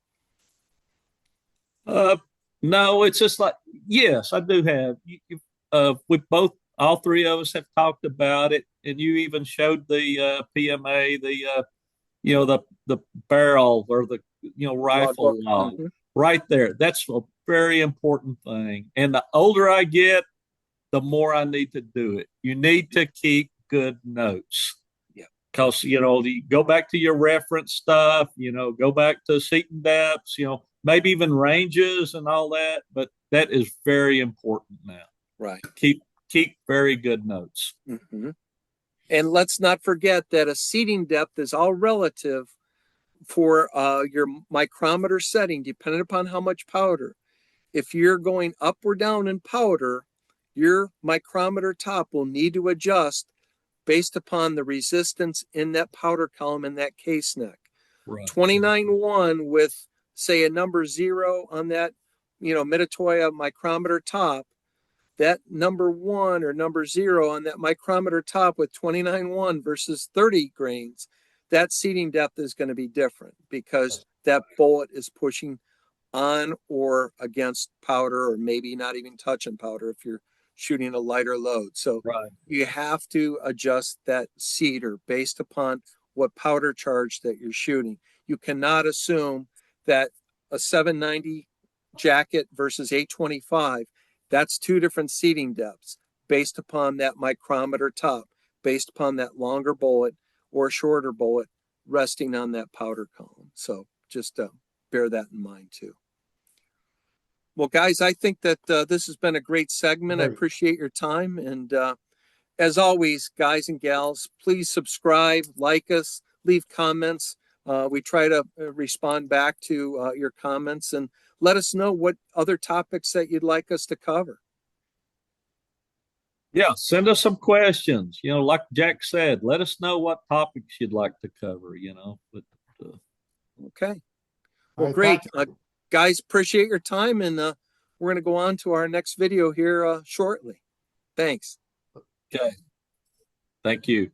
Speaker 2: No, it's just like, yes, I do have. We both, all three of us have talked about it, and you even showed the PMA, the barrel or the rifle
Speaker 1: Logbook.
Speaker 2: log
Speaker 1: Mhm.
Speaker 2: right there. That's a very important thing. And the older I get, the more I need to do it. You need to keep good notes.
Speaker 1: Yeah.
Speaker 2: Because, you go back to your reference stuff, go back to seating depths, maybe even ranges and all that. But that is very important now.
Speaker 1: Right.
Speaker 2: Keep very good notes.
Speaker 1: Mhm. And let's not forget that a seating depth is all relative for your micrometer setting, depending upon how much powder. If you're going up or down in powder, your micrometer top will need to adjust based upon the resistance in that powder column in that case neck.
Speaker 2: Right.
Speaker 1: 29.1 with, say, a number 0 on that, Mitutoyo micrometer top, that number 1 or number 0 on that micrometer top with 29.1 versus 30 grains, that seating depth is going to be different because that bullet is pushing on or against powder, or maybe not even touching powder if you're shooting a lighter load. So
Speaker 2: Right.
Speaker 1: you have to adjust that seeder based upon what powder charge that you're shooting. You cannot assume that a 790 jacket versus 825, that's two different seating depths based upon that micrometer top, based upon that longer bullet or shorter bullet resting on that powder column. So just bear that in mind too. Well, guys, I think that this has been a great segment. I appreciate your time. And as always, guys and gals, please subscribe, like us, leave comments. We try to respond back to your comments and let us know what other topics that you'd like us to cover.
Speaker 2: Yeah, send us some questions. Like Jack said, let us know what topics you'd like to cover, But
Speaker 1: okay. Well, great. Guys, appreciate your time. And we're going to go on to our next video here shortly. Thanks.
Speaker 2: Okay. Thank you.